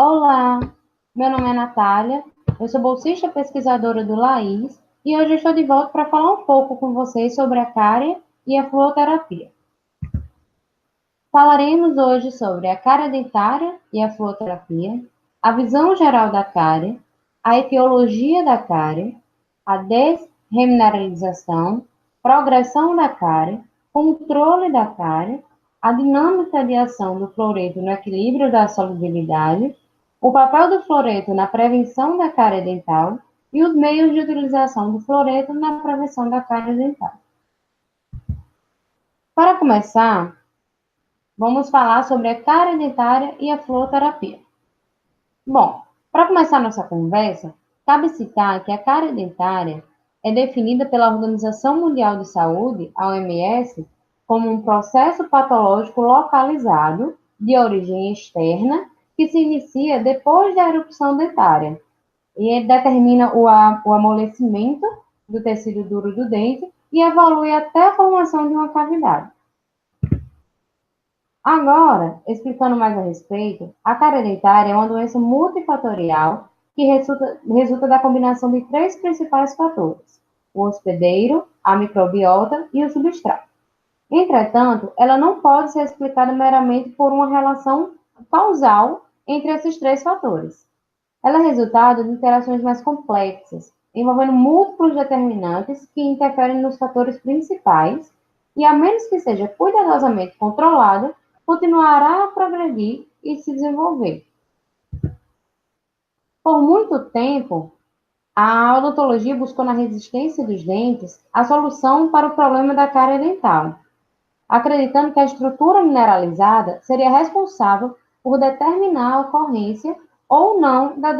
Olá, meu nome é Natália, eu sou bolsista pesquisadora do LAIS e hoje eu estou de volta para falar um pouco com vocês sobre a cárie e a fluoterapia. Falaremos hoje sobre a cárie dentária e a fluoterapia, a visão geral da cárie, a etiologia da cárie, a desremineralização, progressão da cárie, controle da cárie, a dinâmica de ação do fluoreto no equilíbrio da solubilidade, o papel do fluoreto na prevenção da cárie dental e os meios de utilização do fluoreto na prevenção da cárie dental. Para começar, vamos falar sobre a cárie dentária e a fluoterapia. Bom, para começar nossa conversa, cabe citar que a cárie dentária é definida pela Organização Mundial de Saúde, a OMS, como um processo patológico localizado de origem externa que se inicia depois da erupção dentária. E ele determina o amolecimento do tecido duro do dente e evolui até a formação de uma cavidade. Agora, explicando mais a respeito, a cárie dentária é uma doença multifatorial que resulta da combinação de três principais fatores: o hospedeiro, a microbiota e o substrato. Entretanto, ela não pode ser explicada meramente por uma relação causal entre esses três fatores. Ela é resultado de interações mais complexas, envolvendo múltiplos determinantes que interferem nos fatores principais e, a menos que seja cuidadosamente controlada, continuará a progredir e se desenvolver. Por muito tempo, a odontologia buscou na resistência dos dentes a solução para o problema da cárie dental, acreditando que a estrutura mineralizada seria responsável por determinar a ocorrência ou não da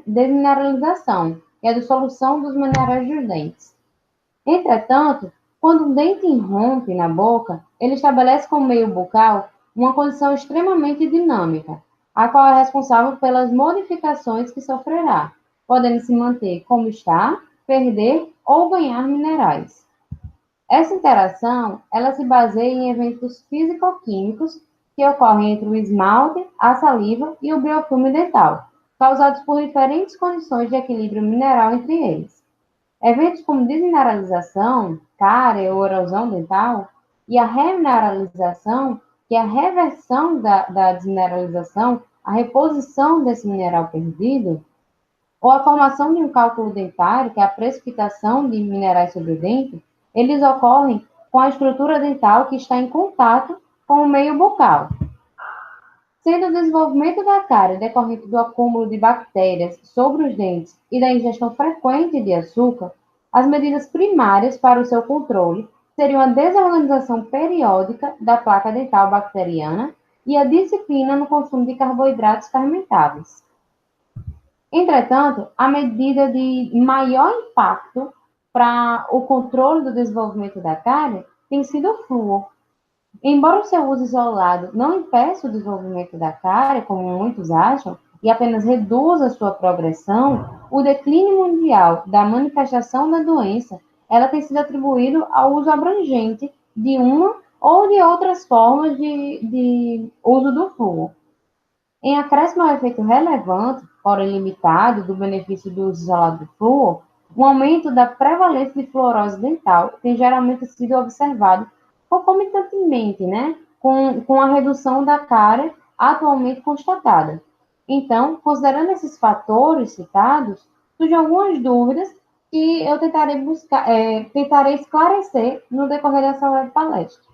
desmineralização e a dissolução dos minerais dos dentes. Entretanto, quando o dente irrompe na boca, ele estabelece com o meio bucal uma condição extremamente dinâmica, a qual é responsável pelas modificações que sofrerá, podendo se manter como está, perder ou ganhar minerais. Essa interação, ela se baseia em eventos físico-químicos que ocorrem entre o esmalte, a saliva e o biofilme dental, causados por diferentes condições de equilíbrio mineral entre eles. Eventos como desmineralização, cárie ou erosão dental, e a remineralização, que é a reversão da desmineralização, a reposição desse mineral perdido, ou a formação de um cálculo dentário, que é a precipitação de minerais sobre o dente, eles ocorrem com a estrutura dental que está em contato com o meio bucal. Sendo o desenvolvimento da cárie decorrente do acúmulo de bactérias sobre os dentes e da ingestão frequente de açúcar, as medidas primárias para o seu controle seriam a desorganização periódica da placa dental bacteriana e a disciplina no consumo de carboidratos fermentáveis. Entretanto, a medida de maior impacto para o controle do desenvolvimento da cárie tem sido o flúor. Embora o seu uso isolado não impeça o desenvolvimento da cárie, como muitos acham, e apenas reduza sua progressão, o declínio mundial da manifestação da doença, ela tem sido atribuído ao uso abrangente de uma ou de outras formas de uso do flúor. Em acréscimo ao efeito relevante, porém limitado, do benefício do uso isolado do flúor, o aumento da prevalência de fluorose dental tem geralmente sido observado concomitantemente, com a redução da cárie atualmente constatada. Então, considerando esses fatores citados, surgem algumas dúvidas que eu tentarei esclarecer no decorrer dessa web palestra.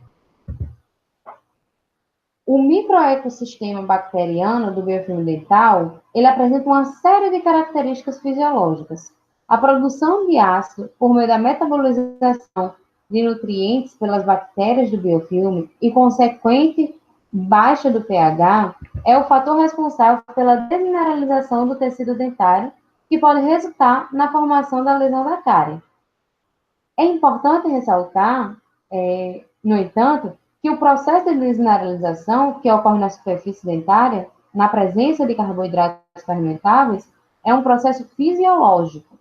O microecossistema bacteriano do biofilme dental, ele apresenta uma série de características fisiológicas. A produção de ácido por meio da metabolização de nutrientes pelas bactérias do biofilme e consequente baixa do pH é o fator responsável pela desmineralização do tecido dentário, que pode resultar na formação da lesão da cárie. É importante ressaltar, no entanto, que o processo de desmineralização que ocorre na superfície dentária, na presença de carboidratos fermentáveis, é um processo fisiológico.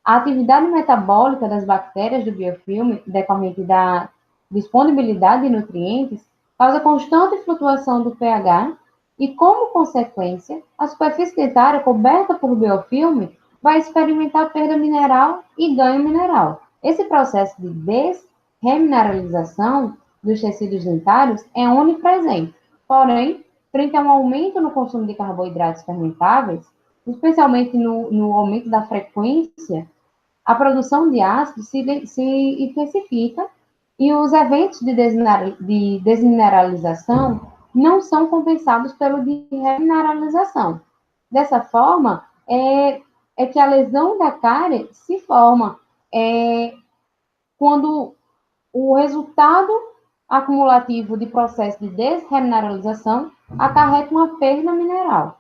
A atividade metabólica das bactérias do biofilme, decorrente da disponibilidade de nutrientes, causa constante flutuação do pH E, como consequência, a superfície dentária coberta por biofilme vai experimentar perda mineral e ganho mineral. Esse processo de desremineralização dos tecidos dentários é onipresente. Porém, frente a um aumento no consumo de carboidratos fermentáveis, especialmente no aumento da frequência, a produção de ácido se intensifica e os eventos de desmineralização não são compensados pelo de remineralização. Dessa forma, é que a lesão da cárie se forma quando o resultado acumulativo de processo de desremineralização acarreta uma perda mineral.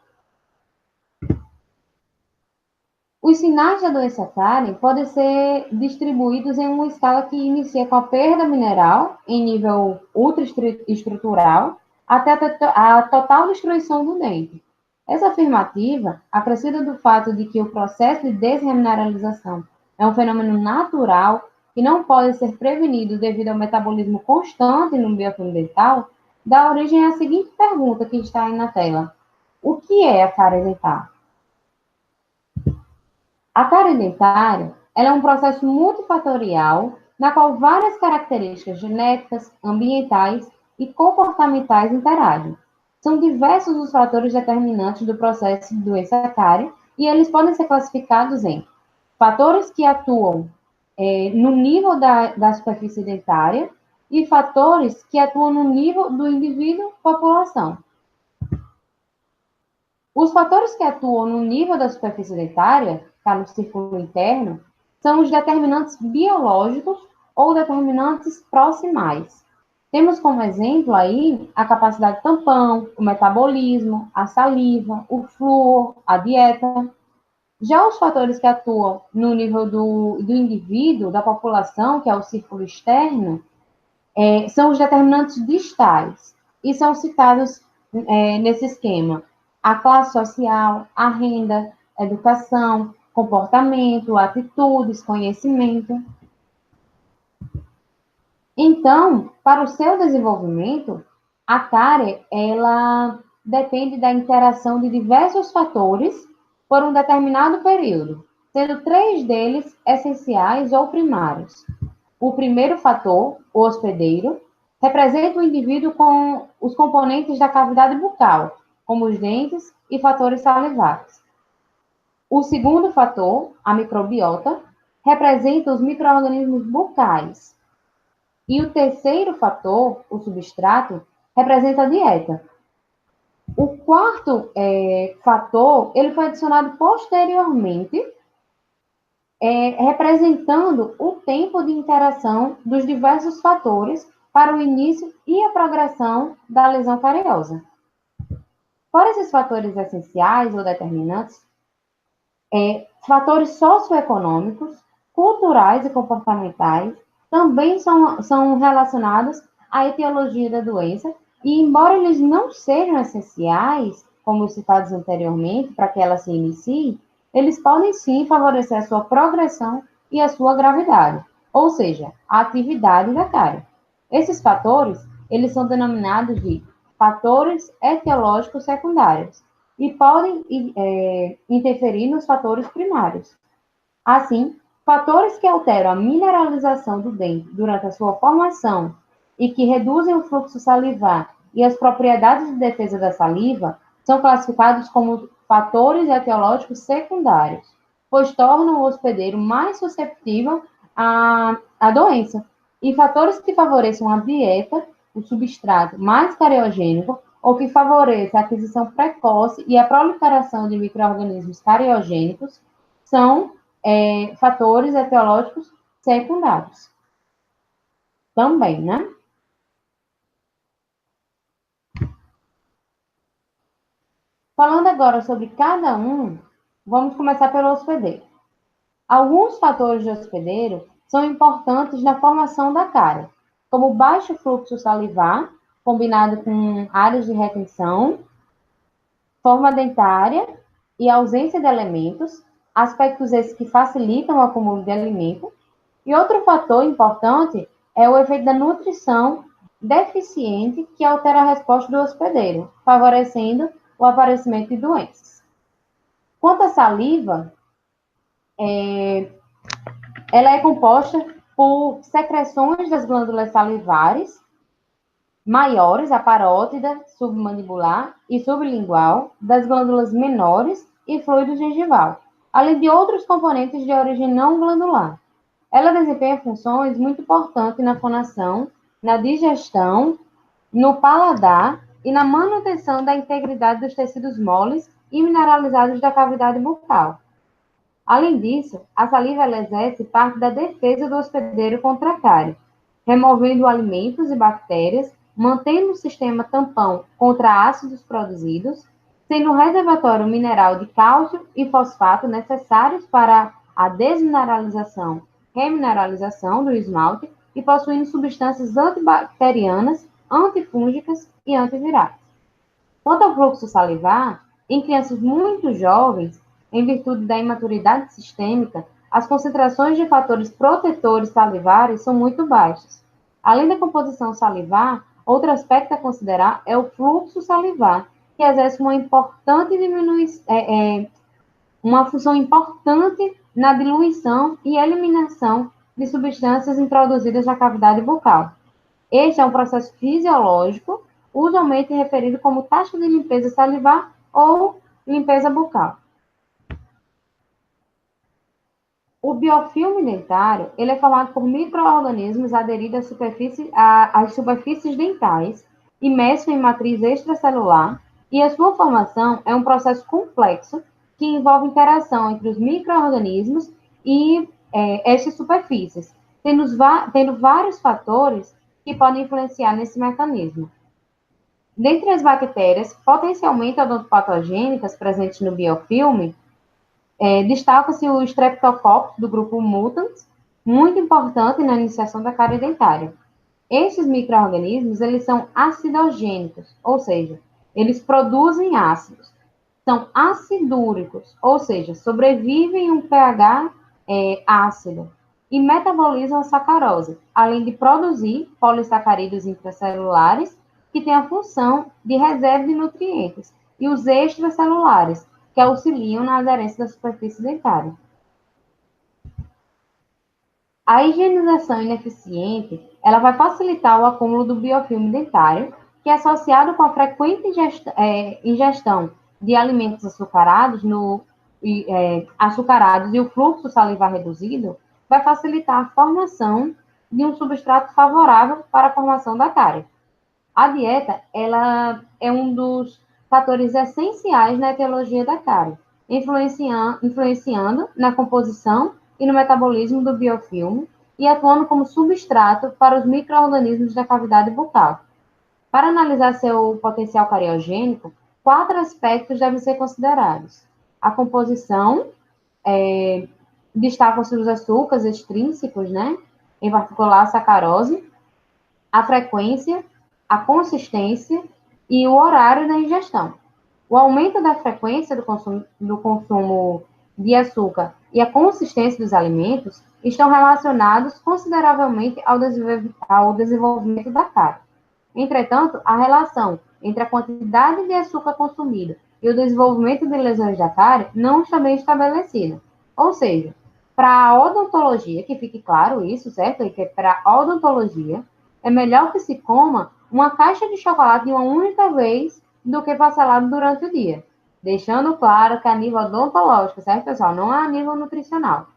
Os sinais da doença cárie podem ser distribuídos em uma escala que inicia com a perda mineral em nível ultraestrutural até a total destruição do dente. Essa afirmativa, acrescida do fato de que o processo de desremineralização é um fenômeno natural que não pode ser prevenido devido ao metabolismo constante no biofilme dental, dá origem à seguinte pergunta que está aí na tela: o que é a cárie dental? A cárie dentária ela é um processo multifatorial na qual várias características genéticas, ambientais e comportamentais interagem. São diversos os fatores determinantes do processo de doença cárie e eles podem ser classificados em fatores que atuam no nível da superfície dentária e fatores que atuam no nível do indivíduo-população. Os fatores que atuam no nível da superfície dentária, está no círculo interno, são os determinantes biológicos ou determinantes proximais. Temos como exemplo aí a capacidade tampão, o metabolismo, a saliva, o flúor, a dieta. Já os fatores que atuam no nível do indivíduo, da população, que é o círculo externo, são os determinantes distais e são citados nesse esquema: a classe social, a renda, a educação, comportamento, atitudes, conhecimento. Então, para o seu desenvolvimento, a cárie, ela depende da interação de diversos fatores por um determinado período, sendo 3 deles essenciais ou primários. O primeiro fator, o hospedeiro, representa o indivíduo com os componentes da cavidade bucal, como os dentes e fatores salivares. O segundo fator, a microbiota, representa os micro-organismos bucais. E o terceiro fator, o substrato, representa a dieta. O quarto fator, ele foi adicionado posteriormente, representando o tempo de interação dos diversos fatores para o início e a progressão da lesão cariosa. Fora esses fatores essenciais ou determinantes, fatores socioeconômicos, culturais e comportamentais também são relacionados à etiologia da doença e, embora eles não sejam essenciais, como citados anteriormente, para que ela se inicie, eles podem sim favorecer a sua progressão e a sua gravidade, ou seja, a atividade da cárie. Esses fatores, eles são denominados de fatores etiológicos secundários e podem interferir nos fatores primários. Assim, fatores que alteram a mineralização do dente durante a sua formação e que reduzem o fluxo salivar e as propriedades de defesa da saliva são classificados como fatores etiológicos secundários, pois tornam o hospedeiro mais susceptível à doença. E fatores que favoreçam a dieta, o substrato mais cariogênico, ou que favoreça a aquisição precoce e a proliferação de micro-organismos cariogênicos, são fatores etiológicos secundários. Também, né? Falando agora sobre cada um, vamos começar pelo hospedeiro. Alguns fatores de hospedeiro são importantes na formação da cárie, como o baixo fluxo salivar, combinado com áreas de retenção, forma dentária e ausência de elementos, aspectos esses que facilitam o acúmulo de alimento. E outro fator importante é o efeito da nutrição deficiente que altera a resposta do hospedeiro, favorecendo o aparecimento de doenças. Quanto à saliva, ela é composta por secreções das glândulas salivares maiores, a parótida, submandibular e sublingual, das glândulas menores e fluido gengival, além de outros componentes de origem não glandular. Ela desempenha funções muito importantes na fonação, na digestão, no paladar e na manutenção da integridade dos tecidos moles e mineralizados da cavidade bucal. Além disso, a saliva exerce parte da defesa do hospedeiro contra a cárie, removendo alimentos e bactérias, mantendo o sistema tampão contra ácidos produzidos, sendo um reservatório mineral de cálcio e fosfato necessários para a desmineralização, remineralização do esmalte e possuindo substâncias antibacterianas, antifúngicas e antivirais. Quanto ao fluxo salivar, em crianças muito jovens, em virtude da imaturidade sistêmica, as concentrações de fatores protetores salivares são muito baixas. Além da composição salivar, outro aspecto a considerar é o fluxo salivar, que exerce uma função importante na diluição e eliminação de substâncias introduzidas na cavidade bucal. Este é um processo fisiológico, usualmente referido como taxa de limpeza salivar ou limpeza bucal. O biofilme dentário, ele é formado por micro-organismos aderidos às superfícies dentais, imersos em matriz extracelular, e a sua formação é um processo complexo que envolve interação entre os micro-organismos e estas superfícies, tendo vários fatores que podem influenciar nesse mecanismo. Dentre as bactérias potencialmente odontopatogênicas presentes no biofilme, destaca-se o Streptococcus do grupo Mutans, muito importante na iniciação da cárie dentária. Estes micro-organismos, eles são acidogênicos, ou seja, eles produzem ácidos. São acidúricos, ou seja, sobrevivem em um pH ácido e metabolizam a sacarose, além de produzir polissacarídeos intracelulares que têm a função de reserva de nutrientes, e os extracelulares, que auxiliam na aderência da superfície dentária. A higienização ineficiente, ela vai facilitar o acúmulo do biofilme dentário, que é associado com a frequente ingestão de alimentos açucarados, açucarados e o fluxo salivar reduzido, vai facilitar a formação de um substrato favorável para a formação da cárie. A dieta, ela é um dos fatores essenciais na etiologia da cárie, influenciando na composição e no metabolismo do biofilme e atuando como substrato para os micro-organismos da cavidade bucal. Para analisar seu potencial cariogênico, 4 aspectos devem ser considerados. A composição, destacam-se os açúcares extrínsecos, né? Em particular a sacarose, a frequência, a consistência e o horário da ingestão. O aumento da frequência do consumo de açúcar e a consistência dos alimentos estão relacionados consideravelmente ao desenvolvimento da cárie. Entretanto, a relação entre a quantidade de açúcar consumido e o desenvolvimento de lesões da cárie não está bem estabelecida. Ou seja, para a odontologia, que fique claro isso, certo? E que para a odontologia, é melhor que se coma uma caixa de chocolate de uma única vez do que parcelado durante o dia. Deixando claro que a nível odontológico, certo, pessoal? Não a nível nutricional.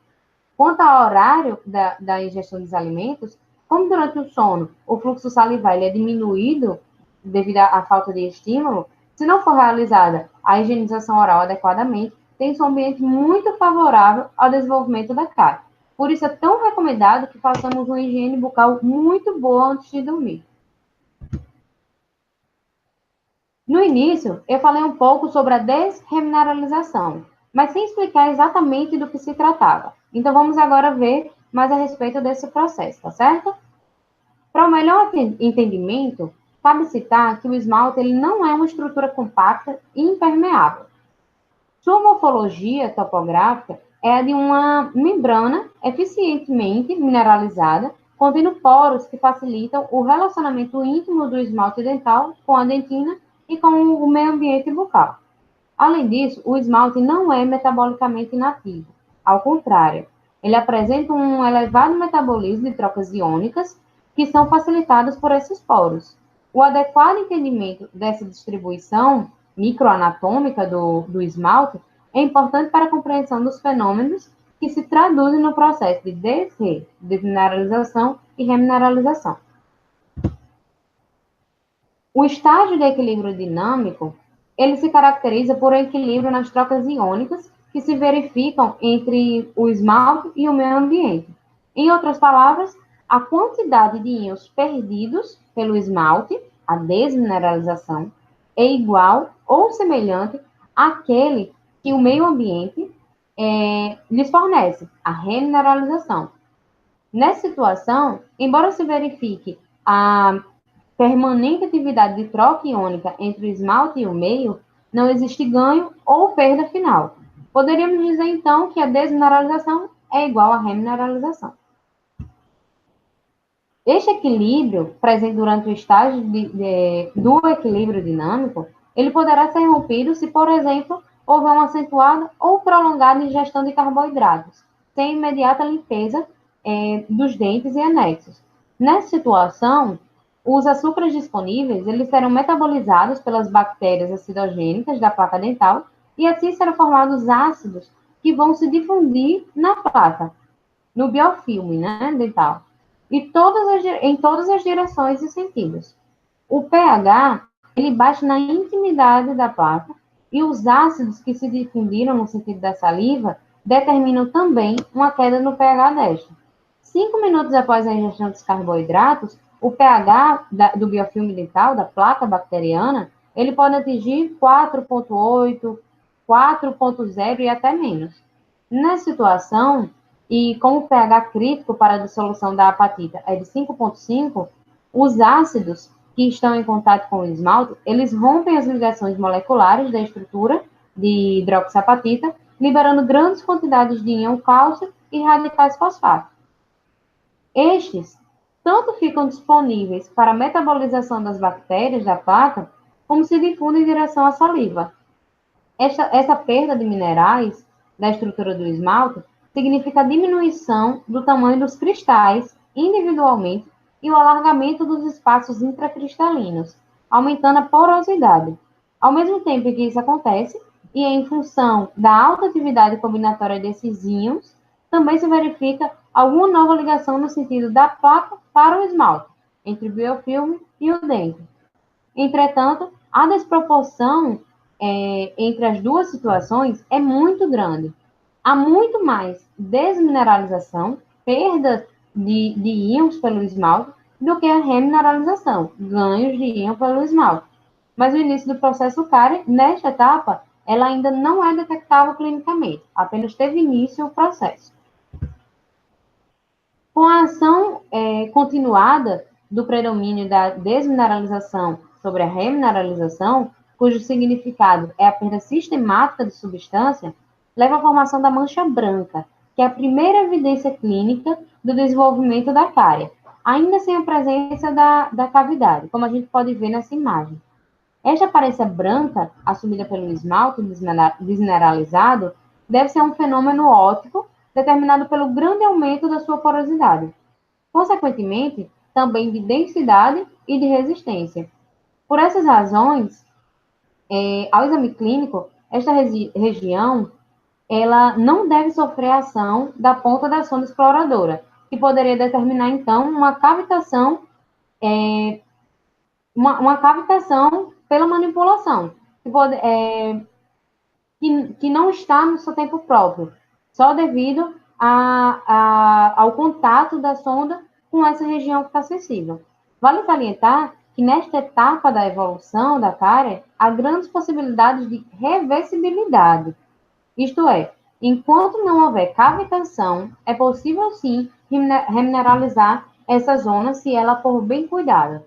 Quanto ao horário da ingestão dos alimentos, como durante o sono o fluxo salivar ele é diminuído devido à falta de estímulo, se não for realizada a higienização oral adequadamente, tem-se um ambiente muito favorável ao desenvolvimento da cárie. Por isso é tão recomendado que façamos uma higiene bucal muito boa antes de dormir. No início, eu falei um pouco sobre a desremineralização, mas sem explicar exatamente do que se tratava. Então, vamos agora ver mais a respeito desse processo, tá certo? Para o melhor entendimento, cabe citar que o esmalte ele não é uma estrutura compacta e impermeável. Sua morfologia topográfica é a de uma membrana eficientemente mineralizada contendo poros que facilitam o relacionamento íntimo do esmalte dental com a dentina e com o meio ambiente bucal. Além disso, o esmalte não é metabolicamente inativo. Ao contrário, ele apresenta um elevado metabolismo de trocas iônicas que são facilitadas por esses poros. O adequado entendimento dessa distribuição microanatômica do esmalte é importante para a compreensão dos fenômenos que se traduzem no processo de desmineralização e remineralização. O estágio de equilíbrio dinâmico, ele se caracteriza por equilíbrio nas trocas iônicas que se verificam entre o esmalte e o meio ambiente. Em outras palavras, a quantidade de íons perdidos pelo esmalte, a desmineralização, é igual ou semelhante àquele que o meio ambiente lhes fornece, a remineralização. Nessa situação, embora se verifique a permanente atividade de troca iônica entre o esmalte e o meio, não existe ganho ou perda final. Poderíamos dizer, então, que a desmineralização é igual à remineralização. Este equilíbrio, presente durante o estágio do equilíbrio dinâmico, ele poderá ser rompido se, por exemplo, houver uma acentuada ou prolongada ingestão de carboidratos, sem imediata limpeza dos dentes e anexos. Nessa situação, os açúcares disponíveis eles serão metabolizados pelas bactérias acidogênicas da placa dental e assim serão formados ácidos que vão se difundir na placa, no biofilme, né, dental, e em todas as direções e sentidos. O pH ele bate na intimidade da placa e os ácidos que se difundiram no sentido da saliva determinam também uma queda no pH desta. 5 minutos após a ingestão dos carboidratos, o pH do biofilme dental, da placa bacteriana, ele pode atingir 4,8, 4,0 e até menos. Nessa situação, e como o pH crítico para a dissolução da apatita é de 5,5, os ácidos que estão em contato com o esmalte, eles rompem as ligações moleculares da estrutura de hidroxiapatita, liberando grandes quantidades de íon cálcio e radicais fosfato. Estes tanto ficam disponíveis para a metabolização das bactérias da placa, como se difundem em direção à saliva. Essa perda de minerais da estrutura do esmalte significa a diminuição do tamanho dos cristais individualmente e o alargamento dos espaços intracristalinos, aumentando a porosidade. Ao mesmo tempo que isso acontece, e em função da alta atividade combinatória desses íons, também se verifica alguma nova ligação no sentido da placa para o esmalte, entre o biofilme e o dente. Entretanto, a desproporção entre as duas situações é muito grande. Há muito mais desmineralização, perda de íons pelo esmalte, do que a remineralização, ganhos de íon pelo esmalte. Mas o início do processo cárie, nesta etapa, ela ainda não é detectável clinicamente, apenas teve início o processo. Com a ação continuada do predomínio da desmineralização sobre a remineralização, cujo significado é a perda sistemática de substância, leva à formação da mancha branca, que é a primeira evidência clínica do desenvolvimento da cárie, ainda sem a presença da cavidade, como a gente pode ver nessa imagem. Esta aparência branca, assumida pelo esmalte desmineralizado, deve-se a um fenômeno óptico determinado pelo grande aumento da sua porosidade. Consequentemente, também de densidade e de resistência. Por essas razões, ao exame clínico, esta região ela não deve sofrer a ação da ponta da sonda exploradora, que poderia determinar, então, uma cavitação pela manipulação, que não está no seu tempo próprio, só devido ao contato da sonda com essa região que está sensível. Vale salientar que nesta etapa da evolução da cárie, há grandes possibilidades de reversibilidade. Isto é, enquanto não houver cavitação, é possível sim remineralizar essa zona se ela for bem cuidada.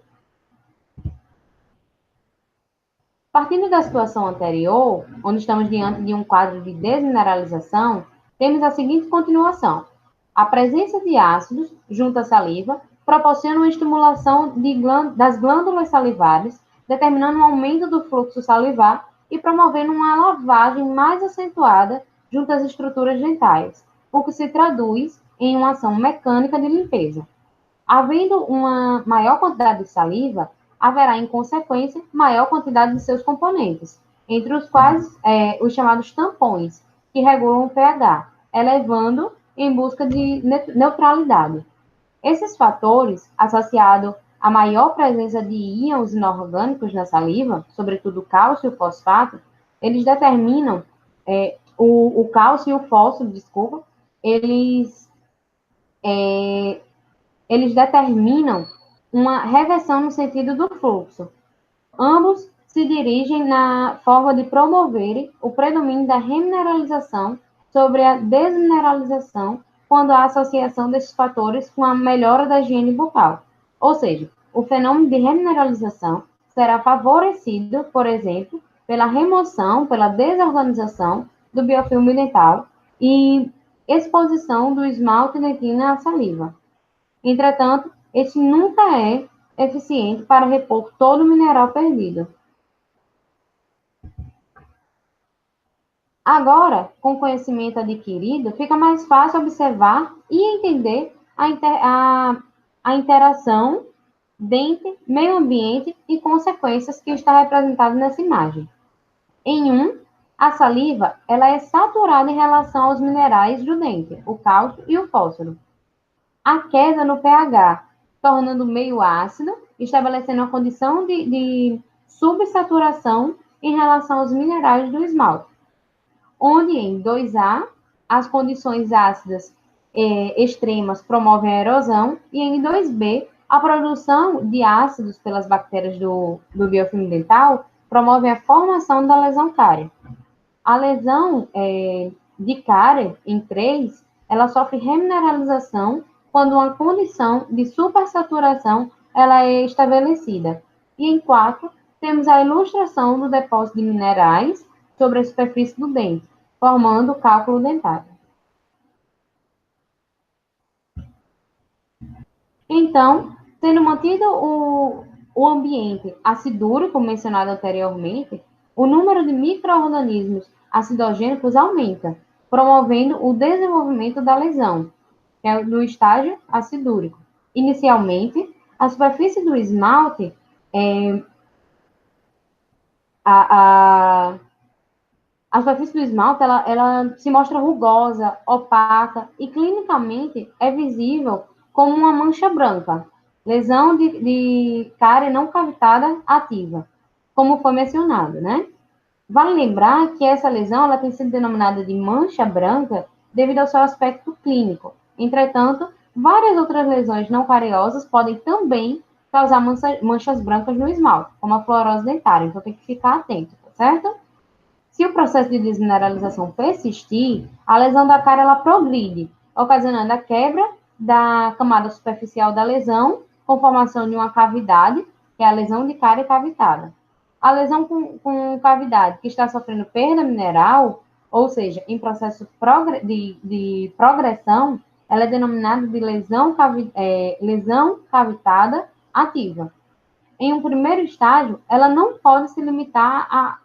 Partindo da situação anterior, onde estamos diante de um quadro de desmineralização, temos a seguinte continuação. A presença de ácidos junto à saliva proporciona uma estimulação das glândulas salivares, determinando um aumento do fluxo salivar e promovendo uma lavagem mais acentuada junto às estruturas dentais, o que se traduz em uma ação mecânica de limpeza. Havendo uma maior quantidade de saliva, haverá, em consequência, maior quantidade de seus componentes, entre os quais os chamados tampões, que regulam o pH, elevando em busca de neutralidade. Esses fatores, associados à maior presença de íons inorgânicos na saliva, sobretudo o cálcio e o fosfato, eles determinam, o cálcio e o fósforo, desculpa, eles determinam uma reversão no sentido do fluxo. Ambos se dirigem na forma de promoverem o predomínio da remineralização sobre a desmineralização quando há associação desses fatores com a melhora da higiene bucal. Ou seja, o fenômeno de remineralização será favorecido, por exemplo, pela remoção, pela desorganização do biofilme dental e exposição do esmalte dentina à saliva. Entretanto, este nunca é eficiente para repor todo o mineral perdido. Agora, com o conhecimento adquirido, fica mais fácil observar e entender a interação dente, meio ambiente e consequências que está representado nessa imagem. A saliva ela é saturada em relação aos minerais do dente, o cálcio e o fósforo. A queda no pH, tornando o meio ácido, estabelecendo uma condição de subsaturação em relação aos minerais do esmalte, onde em 2A as condições ácidas extremas promovem a erosão e em 2B a produção de ácidos pelas bactérias do biofilme dental promove a formação da lesão cárie. A lesão de cárie, em 3, ela sofre remineralização quando uma condição de supersaturação ela é estabelecida. E em 4, temos a ilustração do depósito de minerais sobre a superfície do dente, formando o cálculo dentário. Então, sendo mantido o ambiente acidúrico mencionado anteriormente, o número de micro-organismos acidogênicos aumenta, promovendo o desenvolvimento da lesão, que é no estágio acidúrico. Inicialmente, a superfície do esmalte, a superfície do esmalte, ela se mostra rugosa, opaca e clinicamente é visível como uma mancha branca, lesão de cárie não cavitada ativa, como foi mencionado, né? Vale lembrar que essa lesão ela tem sido denominada de mancha branca devido ao seu aspecto clínico. Entretanto, várias outras lesões não cariosas podem também causar manchas brancas no esmalte, como a fluorose dentária, então tem que ficar atento, tá certo? Se o processo de desmineralização persistir, a lesão da cárie ela progride, ocasionando a quebra da camada superficial da lesão, com formação de uma cavidade, que é a lesão de cárie cavitada. A lesão com cavidade que está sofrendo perda mineral, ou seja, em processo de progressão, ela é denominada de lesão cavitada ativa. Em um primeiro estágio, ela não pode se limitar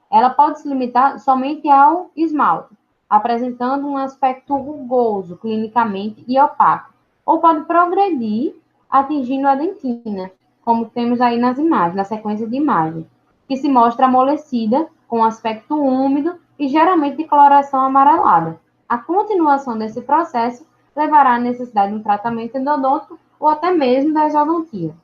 ela pode se limitar somente ao esmalte, apresentando um aspecto rugoso clinicamente e opaco, ou pode progredir atingindo a dentina, como temos aí nas imagens, na sequência de imagens, que se mostra amolecida, com aspecto úmido e geralmente de coloração amarelada. A continuação desse processo levará à necessidade de um tratamento endodôntico ou até mesmo da exodontia.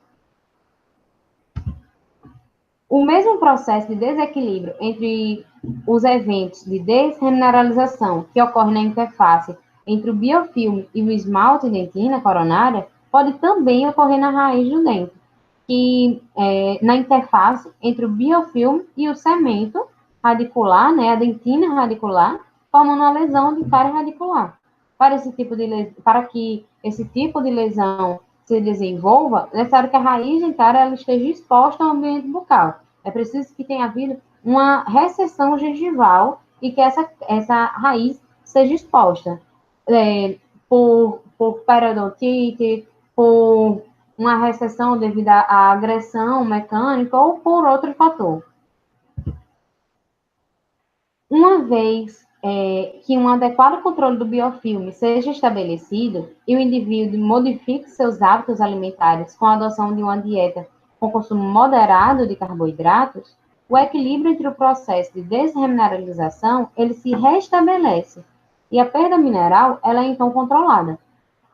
O mesmo processo de desequilíbrio entre os eventos de desremineralização que ocorre na interface entre o biofilme e o esmalte dentina coronária pode também ocorrer na raiz do dente, que na interface entre o biofilme e o cemento radicular, né, a dentina radicular, formando uma lesão de cárie radicular. Para que esse tipo de lesão se desenvolva, é necessário que a raiz dentária ela esteja exposta ao ambiente bucal. É preciso que tenha havido uma recessão gengival e que essa raiz seja exposta por periodontite, por uma recessão devido à agressão mecânica ou por outro fator. Uma vez que um adequado controle do biofilme seja estabelecido e o indivíduo modifique seus hábitos alimentares com a adoção de uma dieta com consumo moderado de carboidratos, o equilíbrio entre o processo de desmineralização ele se restabelece e a perda mineral ela é então controlada.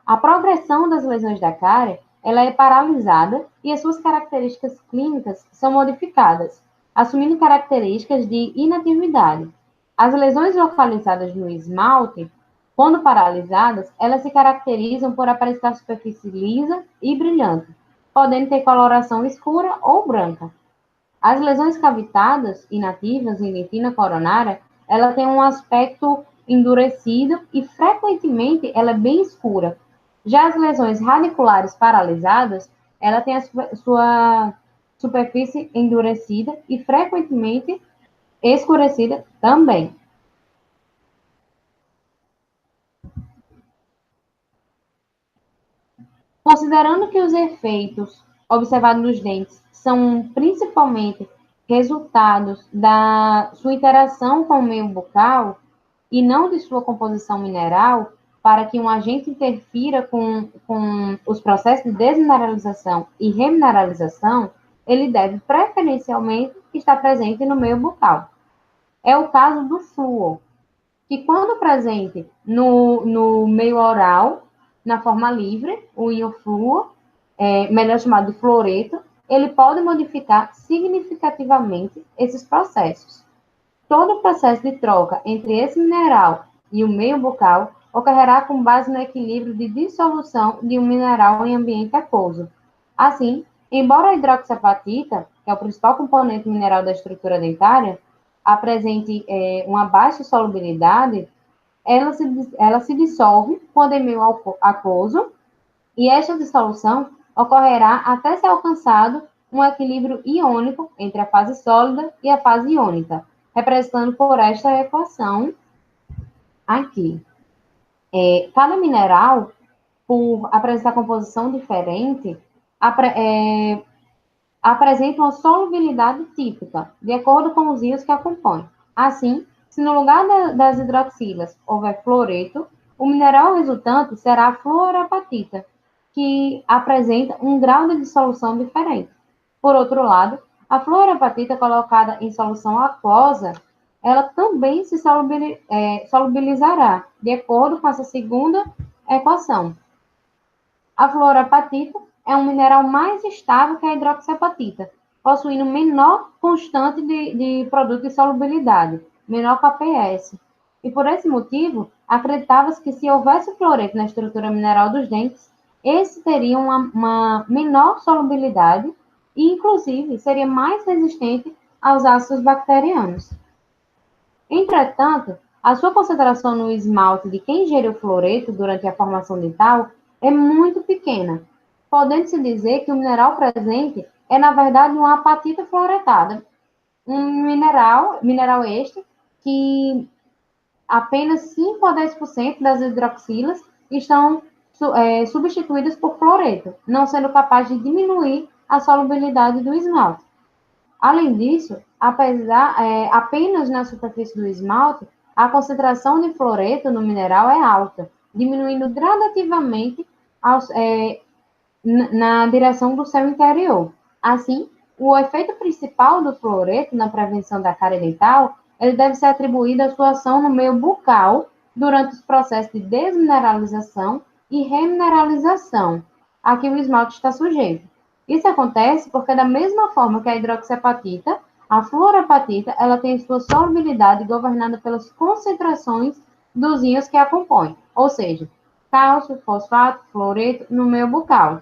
A progressão das lesões da cárie ela é paralisada e as suas características clínicas são modificadas, assumindo características de inatividade. As lesões localizadas no esmalte, quando paralisadas, elas se caracterizam por apresentar superfície lisa e brilhante, podendo ter coloração escura ou branca. As lesões cavitadas inativas em dentina coronária, ela tem um aspecto endurecido e frequentemente ela é bem escura. Já as lesões radiculares paralisadas, ela tem a sua superfície endurecida e frequentemente escurecida também. Considerando que os efeitos observados nos dentes são principalmente resultados da sua interação com o meio bucal e não de sua composição mineral, para que um agente interfira com os processos de desmineralização e remineralização, ele deve preferencialmente estar presente no meio bucal. É o caso do flúor, que quando presente no meio oral, na forma livre, o íon flúor, melhor chamado de fluoreto, ele pode modificar significativamente esses processos. Todo o processo de troca entre esse mineral e o meio bucal ocorrerá com base no equilíbrio de dissolução de um mineral em ambiente aquoso. Assim, embora a hidroxiapatita, que é o principal componente mineral da estrutura dentária, apresente uma baixa solubilidade, ela se dissolve quando é meio aquoso e esta dissolução ocorrerá até ser alcançado um equilíbrio iônico entre a fase sólida e a fase iônica, representando por esta equação aqui. Cada mineral, por apresentar composição diferente, apresenta uma solubilidade típica, de acordo com os íons que a compõem. Assim, se no lugar das hidroxilas houver fluoreto, o mineral resultante será a fluorapatita, que apresenta um grau de dissolução diferente. Por outro lado, a fluorapatita colocada em solução aquosa, ela também se solubilizará, de acordo com essa segunda equação. A fluorapatita é um mineral mais estável que a hidroxiapatita, possuindo menor constante de produto de solubilidade, menor KPS. E por esse motivo, acreditava-se que se houvesse fluoreto na estrutura mineral dos dentes, esse teria uma menor solubilidade e, inclusive, seria mais resistente aos ácidos bacterianos. Entretanto, a sua concentração no esmalte de quem ingeriu fluoreto durante a formação dental é muito pequena, podendo-se dizer que o mineral presente é, na verdade, uma apatita fluoretada, um mineral este que apenas 5 a 10% das hidroxilas estão substituídas por fluoreto, não sendo capaz de diminuir a solubilidade do esmalte. Além disso, apenas na superfície do esmalte, a concentração de fluoreto no mineral é alta, diminuindo gradativamente na direção do seu interior. Assim, o efeito principal do fluoreto na prevenção da cárie dental, ele deve ser atribuído à sua ação no meio bucal durante os processos de desmineralização e remineralização a que o esmalte está sujeito. Isso acontece porque, da mesma forma que a hidroxiapatita, a fluorapatita ela tem sua solubilidade governada pelas concentrações dos íons que a compõem, ou seja, cálcio, fosfato, fluoreto no meio bucal.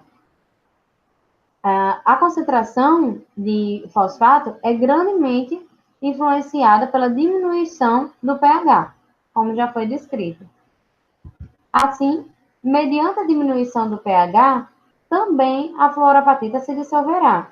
A concentração de fosfato é grandemente influenciada pela diminuição do pH, como já foi descrito. Assim, mediante a diminuição do pH, também a fluorapatita se dissolverá.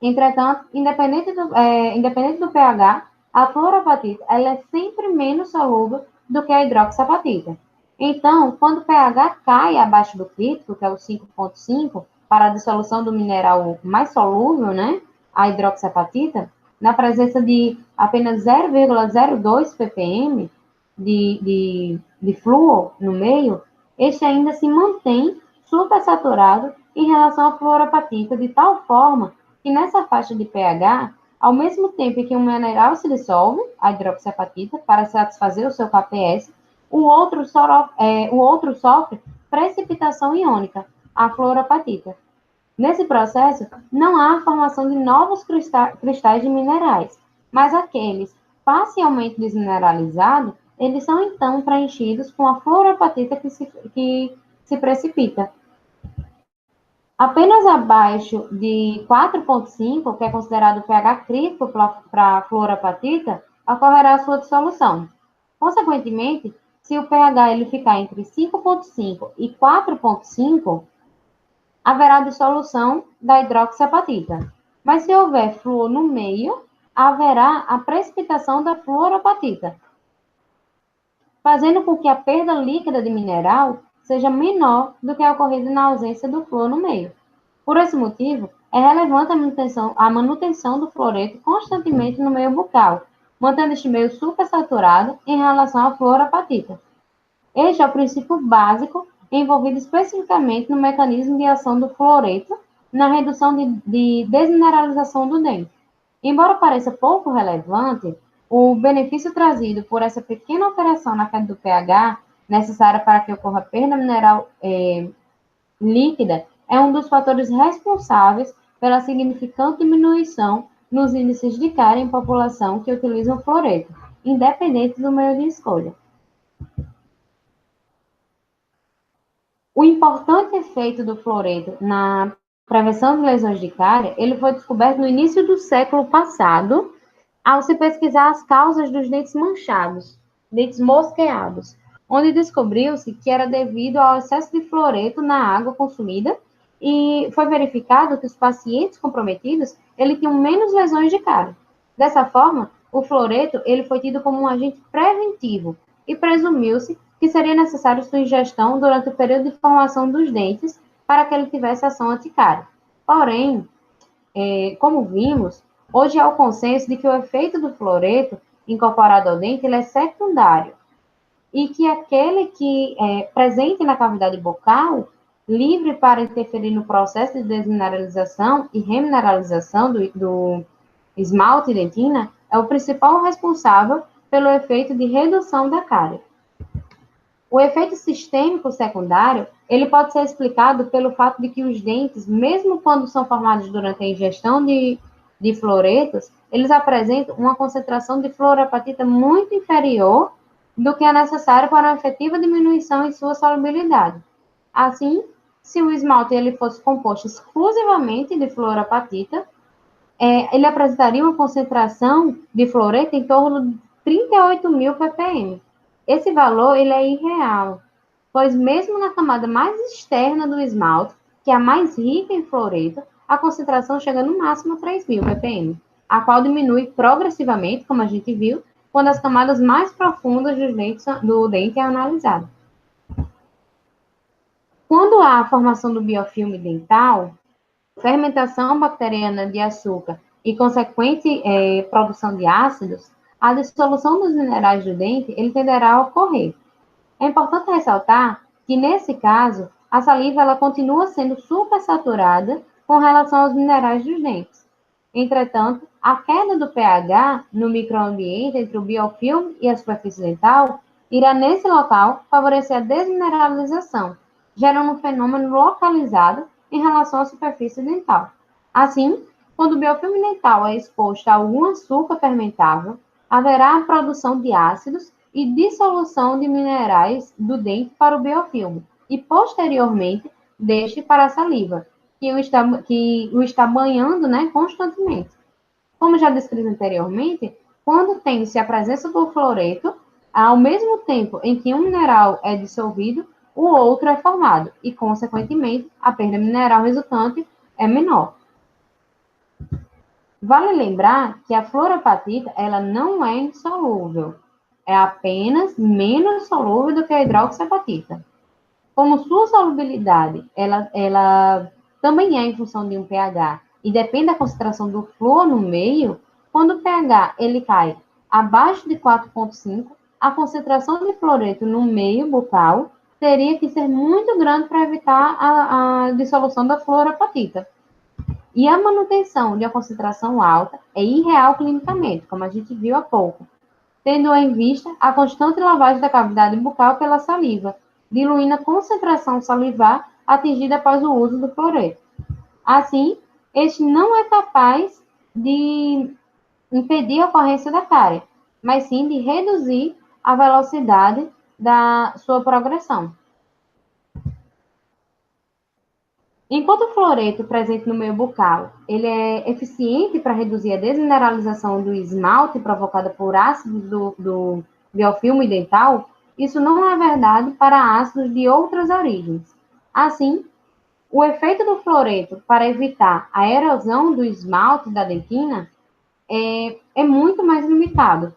Entretanto, independente do pH, a fluorapatita ela é sempre menos solúvel do que a hidroxiapatita. Então, quando o pH cai abaixo do crítico, que é o 5,5, para a dissolução do mineral mais solúvel, né, a hidroxiapatita, na presença de apenas 0,02 ppm de flúor no meio, este ainda se mantém supersaturado em relação à fluorapatita, de tal forma que nessa faixa de pH, ao mesmo tempo que um mineral se dissolve, a hidroxiapatita, para satisfazer o seu KPS, o outro sofre precipitação iônica, a fluorapatita. Nesse processo, não há a formação de novos cristais de minerais, mas aqueles parcialmente desmineralizados, eles são então preenchidos com a fluorapatita que se precipita. Apenas abaixo de 4,5, que é considerado o pH crítico para a fluorapatita, ocorrerá a sua dissolução. Consequentemente, se o pH ele ficar entre 5,5 e 4,5, haverá dissolução da hidroxiapatita. Mas se houver flúor no meio, haverá a precipitação da fluorapatita, fazendo com que a perda líquida de mineral seja menor do que a ocorrida na ausência do flúor no meio. Por esse motivo, é relevante a manutenção do fluoreto constantemente no meio bucal, mantendo este meio supersaturado em relação à fluorapatita. Este é o princípio básico envolvido especificamente no mecanismo de ação do fluoreto na redução de desmineralização do dente. Embora pareça pouco relevante, o benefício trazido por essa pequena alteração na queda do pH, necessária para que ocorra perda mineral líquida, é um dos fatores responsáveis pela significante diminuição nos índices de cárie em população que utilizam fluoreto, independente do meio de escolha. O importante efeito do fluoreto na prevenção de lesões de cárie, ele foi descoberto no início do século passado, ao se pesquisar as causas dos dentes manchados, dentes mosqueados, onde descobriu-se que era devido ao excesso de fluoreto na água consumida e foi verificado que os pacientes comprometidos, ele tinham menos lesões de cárie. Dessa forma, o fluoreto, ele foi tido como um agente preventivo e presumiu-se que seria necessário sua ingestão durante o período de formação dos dentes para que ele tivesse ação anticárie. Porém, como vimos, hoje há o consenso de que o efeito do fluoreto incorporado ao dente ele é secundário e que aquele que é presente na cavidade bucal, livre para interferir no processo de desmineralização e remineralização do esmalte e dentina, é o principal responsável pelo efeito de redução da cárie. O efeito sistêmico secundário, ele pode ser explicado pelo fato de que os dentes, mesmo quando são formados durante a ingestão de fluoretos, eles apresentam uma concentração de fluorapatita muito inferior do que é necessário para uma efetiva diminuição em sua solubilidade. Assim, se o esmalte ele fosse composto exclusivamente de fluorapatita, ele apresentaria uma concentração de fluoreto em torno de 38.000 ppm. Esse valor ele é irreal, pois mesmo na camada mais externa do esmalte, que é a mais rica em fluoreto, a concentração chega no máximo a 3.000 ppm, a qual diminui progressivamente, como a gente viu, quando as camadas mais profundas do dente é analisada. Quando há a formação do biofilme dental, fermentação bacteriana de açúcar e consequente produção de ácidos, a dissolução dos minerais do dente ele tenderá a ocorrer. É importante ressaltar que, nesse caso, a saliva ela continua sendo supersaturada com relação aos minerais dos dentes. Entretanto, a queda do pH no microambiente entre o biofilme e a superfície dental irá, nesse local, favorecer a desmineralização, gerando um fenômeno localizado em relação à superfície dental. Assim, quando o biofilme dental é exposto a algum açúcar fermentável, haverá a produção de ácidos e dissolução de minerais do dente para o biofilme e, posteriormente, deste para a saliva, que o está banhando, né, constantemente. Como já descrito anteriormente, quando tem-se a presença do fluoreto, ao mesmo tempo em que um mineral é dissolvido, o outro é formado e, consequentemente, a perda mineral resultante é menor. Vale lembrar que a fluorapatita ela não é insolúvel. é apenas menos solúvel do que a hidroxiapatita. Como sua solubilidade, ela também é em função de um pH e depende da concentração do flúor no meio, quando o pH ele cai abaixo de 4,5, a concentração de fluoreto no meio bucal teria que ser muito grande para evitar a dissolução da fluorapatita. E a manutenção de uma concentração alta é irreal clinicamente, como a gente viu há pouco, tendo em vista a constante lavagem da cavidade bucal pela saliva, diluindo a concentração salivar atingida após o uso do fluoreto. Assim, este não é capaz de impedir a ocorrência da cárie, mas sim de reduzir a velocidade da sua progressão. Enquanto o fluoreto presente no meio bucal, ele é eficiente para reduzir a desmineralização do esmalte provocada por ácidos do biofilme dental, isso não é verdade para ácidos de outras origens. Assim, o efeito do fluoreto para evitar a erosão do esmalte da dentina é muito mais limitado.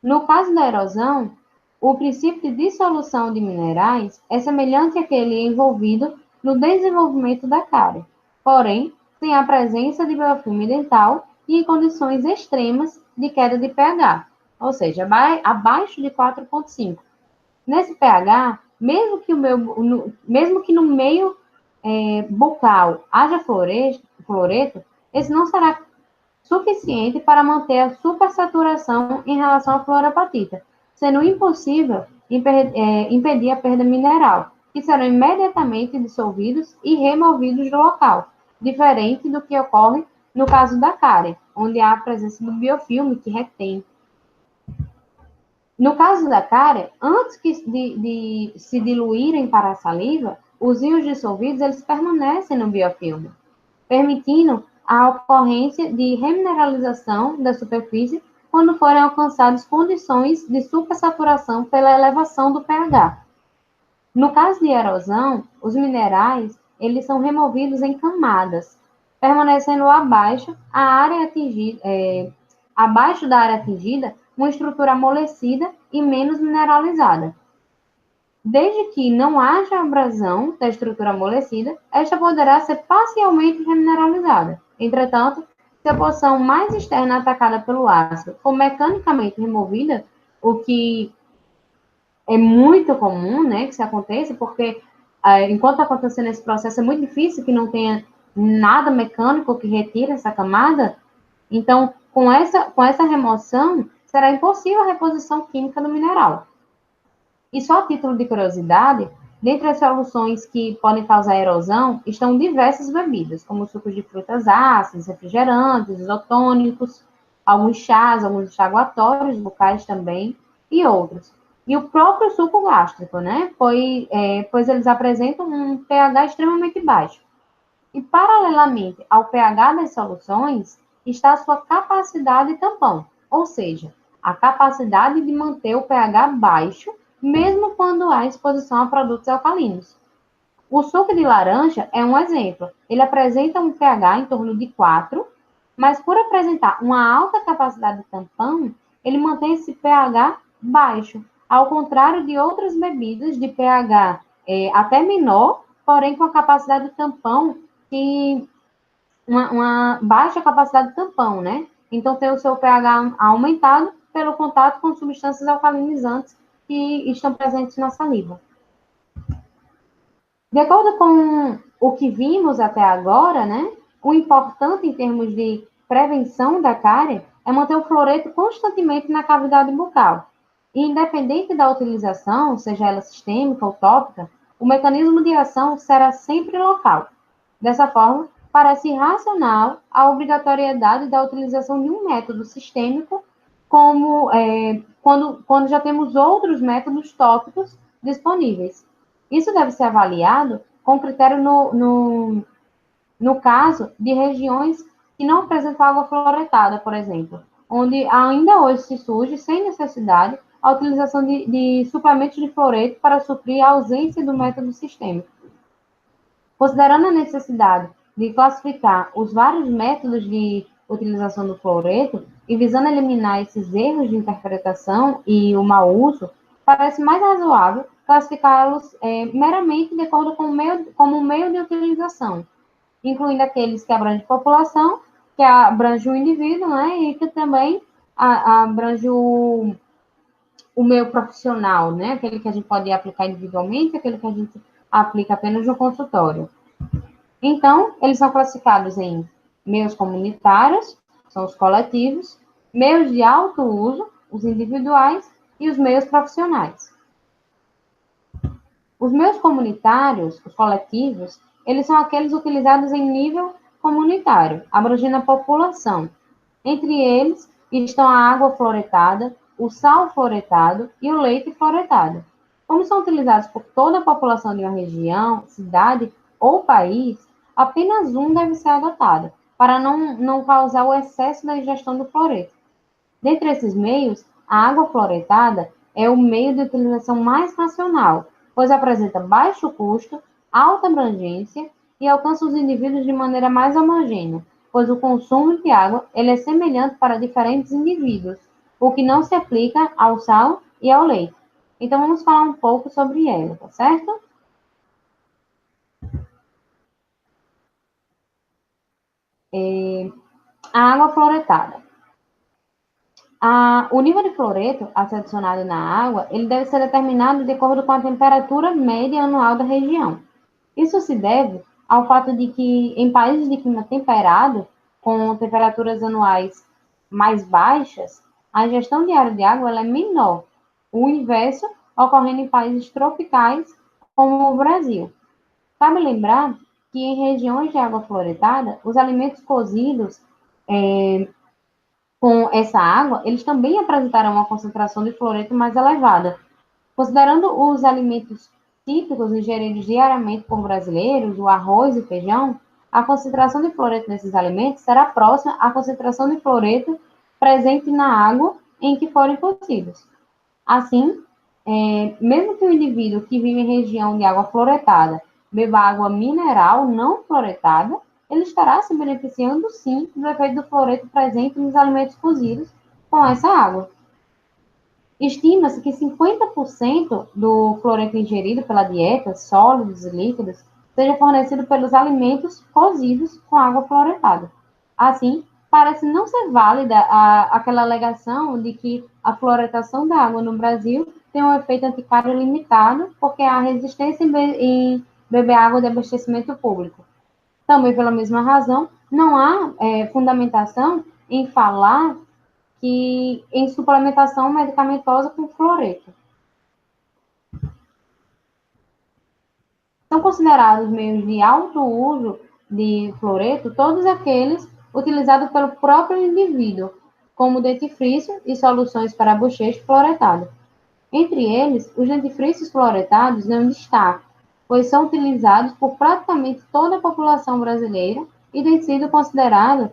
No caso da erosão, o princípio de dissolução de minerais é semelhante àquele envolvido no desenvolvimento da cárie, porém, sem a presença de biofilme dental e em condições extremas de queda de pH, ou seja, abaixo de 4,5. Nesse pH, mesmo que no meio bucal haja fluoreto, esse não será suficiente para manter a supersaturação em relação à fluorapatita, sendo impossível impedir a perda mineral, que serão imediatamente dissolvidos e removidos do local, diferente do que ocorre no caso da cárie, onde há a presença do biofilme que retém. No caso da cárie, antes de se diluírem para a saliva, os íons dissolvidos eles permanecem no biofilme, permitindo a ocorrência de remineralização da superfície quando forem alcançadas condições de supersaturação pela elevação do pH. No caso de erosão, os minerais eles são removidos em camadas, permanecendo abaixo da área atingida, uma estrutura amolecida e menos mineralizada. Desde que não haja abrasão da estrutura amolecida, esta poderá ser parcialmente remineralizada. Entretanto, se a porção mais externa atacada pelo ácido for mecanicamente removida, o que é muito comum, né, que isso aconteça, porque enquanto está acontecendo esse processo, é muito difícil que não tenha nada mecânico que retire essa camada. Então, com essa remoção, será impossível a reposição química do mineral. E só a título de curiosidade, dentre as soluções que podem causar erosão, estão diversas bebidas, como sucos de frutas ácidas, refrigerantes, isotônicos, alguns chás, alguns enxaguatórios bucais também, e outros. E o próprio suco gástrico, né? Pois eles apresentam um pH extremamente baixo. E, paralelamente ao pH das soluções, está a sua capacidade tampão, ou seja, a capacidade de manter o pH baixo, mesmo quando há exposição a produtos alcalinos. O suco de laranja é um exemplo. Ele apresenta um pH em torno de 4, mas por apresentar uma alta capacidade de tampão, ele mantém esse pH baixo, ao contrário de outras bebidas de pH até menor, porém com a capacidade de tampão que uma baixa capacidade de tampão, né? Então tem o seu pH aumentado pelo contato com substâncias alcalinizantes que estão presentes na saliva. De acordo com o que vimos até agora, né, o importante em termos de prevenção da cárie é manter o fluoreto constantemente na cavidade bucal. E independente da utilização, seja ela sistêmica ou tópica, o mecanismo de ação será sempre local. Dessa forma, parece irracional a obrigatoriedade da utilização de um método sistêmico como quando já temos outros métodos tópicos disponíveis. Isso deve ser avaliado com critério no caso de regiões que não apresentam água fluoretada, por exemplo, onde ainda hoje se surge, sem necessidade, a utilização de suplementos de fluoreto para suprir a ausência do método sistêmico. Considerando a necessidade de classificar os vários métodos de utilização do fluoreto, e visando eliminar esses erros de interpretação e o mau uso, parece mais razoável classificá-los meramente de acordo com como meio de utilização, incluindo aqueles que abrangem população, que abrange o indivíduo, né, e que também abrange o meio profissional, né, aquele que a gente pode aplicar individualmente, aquele que a gente aplica apenas no consultório. Então, eles são classificados em meios comunitários, são os coletivos, meios de alto uso, os individuais, e os meios profissionais. Os meios comunitários, os coletivos, eles são aqueles utilizados em nível comunitário, abrangendo a população. Entre eles estão a água fluoretada, o sal fluoretado e o leite fluoretado. Como são utilizados por toda a população de uma região, cidade ou país, apenas um deve ser adotado, para não causar o excesso da ingestão do fluoreto. Dentre esses meios, a água fluoretada é o meio de utilização mais racional, pois apresenta baixo custo, alta abrangência e alcança os indivíduos de maneira mais homogênea, pois o consumo de água ele é semelhante para diferentes indivíduos, o que não se aplica ao sal e ao leite. Então, vamos falar um pouco sobre ela, tá certo? A água fluoretada. O nível de fluoreto a ser adicionado na água, ele deve ser determinado de acordo com a temperatura média anual da região. Isso se deve ao fato de que, em países de clima temperado, com temperaturas anuais mais baixas, a ingestão diária de água ela é menor. O inverso ocorrendo em países tropicais, como o Brasil. Cabe lembrar que em regiões de água fluoretada, os alimentos cozidos com essa água, eles também apresentarão uma concentração de fluoreto mais elevada. Considerando os alimentos típicos ingeridos diariamente por brasileiros, o arroz e feijão, a concentração de fluoreto nesses alimentos será próxima à concentração de fluoreto presente na água em que forem cozidos. Assim, mesmo que o indivíduo que vive em região de água fluoretada beba água mineral não fluoretada, ele estará se beneficiando sim do efeito do fluoreto presente nos alimentos cozidos com essa água. Estima-se que 50% do fluoreto ingerido pela dieta, sólidos e líquidos, seja fornecido pelos alimentos cozidos com água fluoretada. Assim, parece não ser válida aquela alegação de que a fluoretação da água no Brasil tem um efeito anticário limitado, porque há resistência em beber água de abastecimento público. Também pela mesma razão, não há fundamentação em falar que em suplementação medicamentosa com fluoreto. São considerados meios de alto uso de fluoreto todos aqueles utilizados pelo próprio indivíduo, como dentifrício e soluções para bochecho fluoretado. Entre eles, os dentifrícios fluoretados ganham destaque, pois são utilizados por praticamente toda a população brasileira e têm sido considerados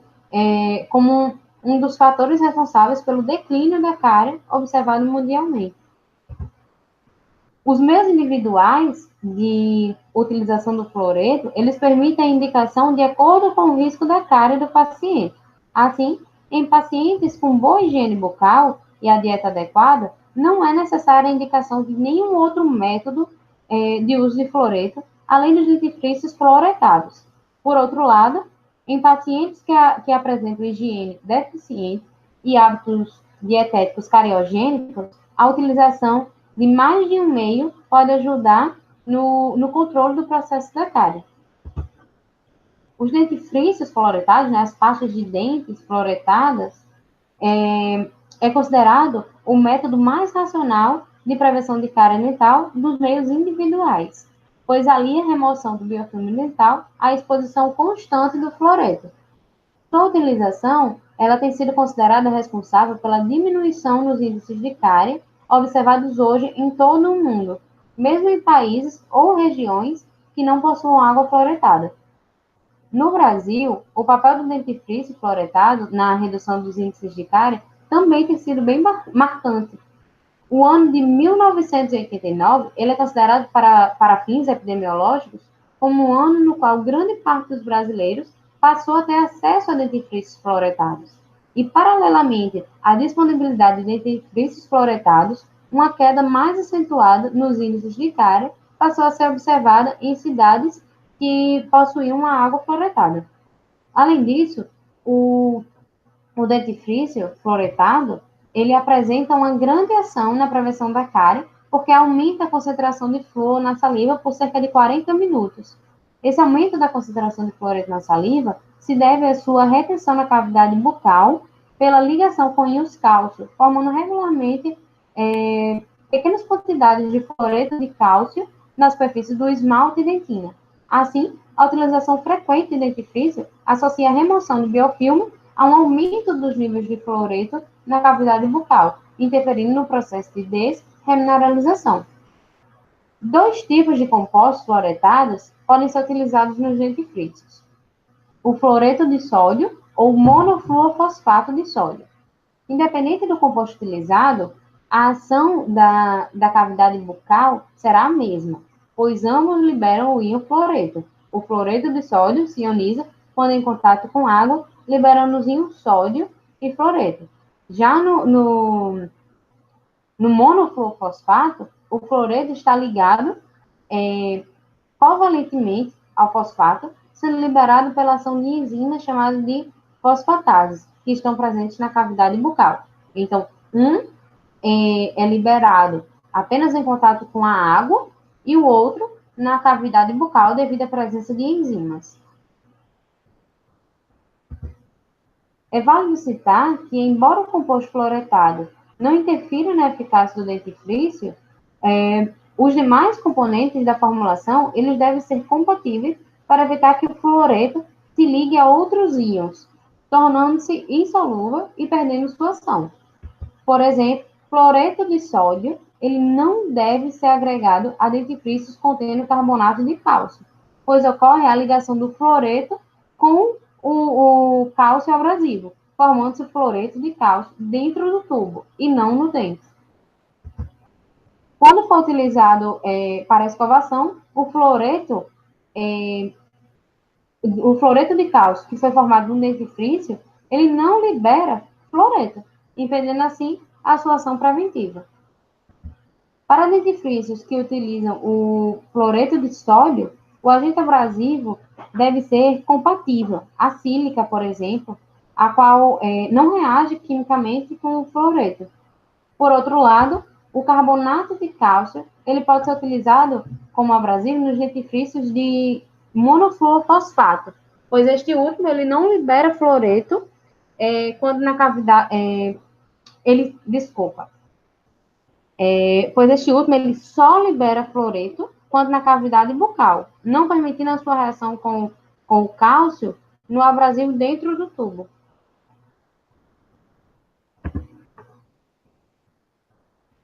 como um dos fatores responsáveis pelo declínio da cárie observado mundialmente. Os meios individuais de utilização do fluoreto, eles permitem a indicação de acordo com o risco da cárie do paciente. Assim, em pacientes com boa higiene bucal e a dieta adequada, não é necessária a indicação de nenhum outro método de uso de fluoreto, além dos dentifrícios fluoretados. Por outro lado, em pacientes que apresentam higiene deficiente e hábitos dietéticos cariogênicos, a utilização de mais de um meio pode ajudar no controle do processo da cárie. Os dentifrícios fluoretados, né, as pastas de dentes fluoretadas, é considerado o método mais racional de prevenção de cárie dental dos meios individuais, pois alia a remoção do biofilme dental à exposição constante do fluoreto. Sua utilização, ela tem sido considerada responsável pela diminuição nos índices de cárie observados hoje em todo o mundo, mesmo em países ou regiões que não possuam água fluoretada. No Brasil, o papel do dentifrício fluoretado na redução dos índices de cárie também tem sido bem marcante. O ano de 1989, ele é considerado para fins epidemiológicos como um ano no qual grande parte dos brasileiros passou a ter acesso a dentifrícios fluoretados. e, paralelamente à disponibilidade de dentifrícios fluoretados, uma queda mais acentuada nos índices de cárie passou a ser observada em cidades que possuíam uma água fluoretada. Além disso, o dentifrício fluoretado, ele apresenta uma grande ação na prevenção da cárie, porque aumenta a concentração de flúor na saliva por cerca de 40 minutos. Esse aumento da concentração de fluoreto na saliva se deve à sua retenção na cavidade bucal pela ligação com íons cálcio, formando regularmente pequenas quantidades de fluoreto de cálcio na superfície do esmalte e dentina. Assim, a utilização frequente de dentifrício associa a remoção de biofilme a um aumento dos níveis de fluoreto na cavidade bucal, interferindo no processo de desremineralização. Dois tipos de compostos fluoretados podem ser utilizados nos dentifrícios: o fluoreto de sódio ou monofluorfosfato de sódio. Independente do composto utilizado, a ação da cavidade bucal será a mesma, pois ambos liberam o íon fluoreto. O fluoreto de sódio se ioniza quando em contato com água, liberando os íons sódio e fluoreto. Já no monofluorfosfato, o fluoreto está ligado covalentemente ao fosfato, sendo liberado pela ação de enzimas chamadas de fosfatases, que estão presentes na cavidade bucal. Então, é liberado apenas em contato com a água e o outro na cavidade bucal devido à presença de enzimas. É válido citar que, embora o composto fluoretado não interfira na eficácia do dentifrício, os demais componentes da formulação eles devem ser compatíveis para evitar que o fluoreto se ligue a outros íons, tornando-se insolúvel e perdendo sua ação. Por exemplo, fluoreto de sódio ele não deve ser agregado a dentifrícios contendo carbonato de cálcio, pois ocorre a ligação do fluoreto com o cálcio abrasivo, formando-se o fluoreto de cálcio dentro do tubo e não no dente. Quando for utilizado para escovação, o fluoreto de cálcio que foi formado no dentifrício, ele não libera fluoreto, impedindo assim a sua ação preventiva. Para dentifrícios que utilizam o fluoreto de sódio, o agente abrasivo deve ser compatível. A sílica, por exemplo, a qual não reage quimicamente com o fluoreto. Por outro lado, o carbonato de cálcio ele pode ser utilizado como abrasivo nos dentifrícios de monofluorfosfato, pois este último ele não libera fluoreto quando na cavidade pois este último ele só libera fluoreto quando na cavidade bucal, não permitindo a sua reação com o cálcio no abrasivo dentro do tubo.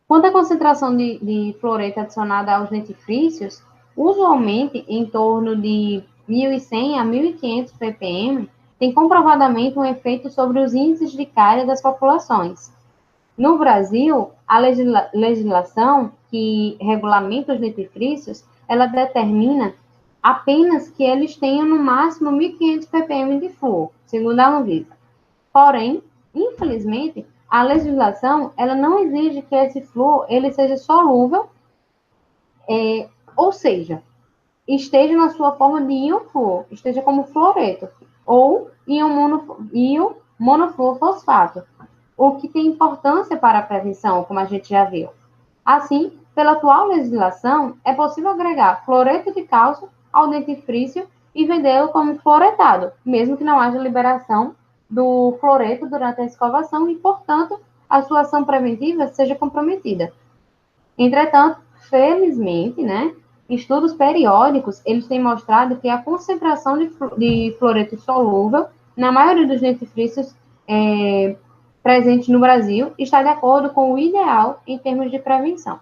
Quanto à concentração de fluoreto adicionada aos dentifrícios, usualmente em torno de 1.100 a 1.500 ppm, tem comprovadamente um efeito sobre os índices de cárie das populações. No Brasil, a legislação que regulamenta os dentifrícios, ela determina apenas que eles tenham no máximo 1.500 ppm de flúor, segundo a Anvisa. Porém, infelizmente, a legislação ela não exige que esse flúor ele seja solúvel, ou seja, esteja na sua forma de íon flúor, esteja como fluoreto, ou íon monofluorfosfato, o que tem importância para a prevenção, como a gente já viu. Assim, pela atual legislação, é possível agregar fluoreto de cálcio ao dentifrício e vendê-lo como fluoretado, mesmo que não haja liberação do fluoreto durante a escovação e, portanto, a sua ação preventiva seja comprometida. Entretanto, felizmente, estudos periódicos, eles têm mostrado que a concentração de fluoreto solúvel na maioria dos dentifrícios presentes no Brasil está de acordo com o ideal em termos de prevenção.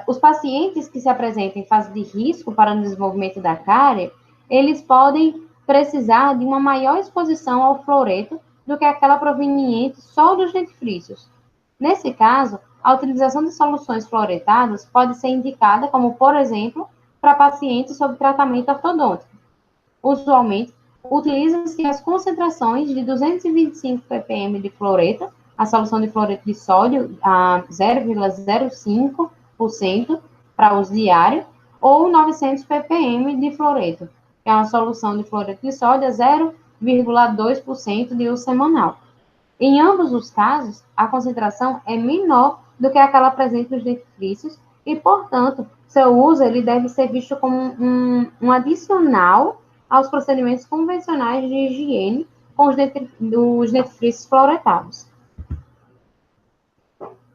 Os pacientes que se apresentem em fase de risco para o desenvolvimento da cárie, eles podem precisar de uma maior exposição ao fluoreto do que aquela proveniente só dos dentifrícios. Nesse caso, a utilização de soluções fluoretadas pode ser indicada como, por exemplo, para pacientes sob tratamento ortodôntico. Usualmente, Utilizam-se as concentrações de 225 ppm de fluoreto, a solução de fluoreto de sódio a 0,05% para uso diário, ou 900 ppm de fluoreto, que é uma solução de fluoreto de sódio a 0,2% de uso semanal. Em ambos os casos, a concentração é menor do que aquela presente nos dentifrícios e, portanto, seu uso ele deve ser visto como um adicional aos procedimentos convencionais de higiene com os dentifrícios fluoretados.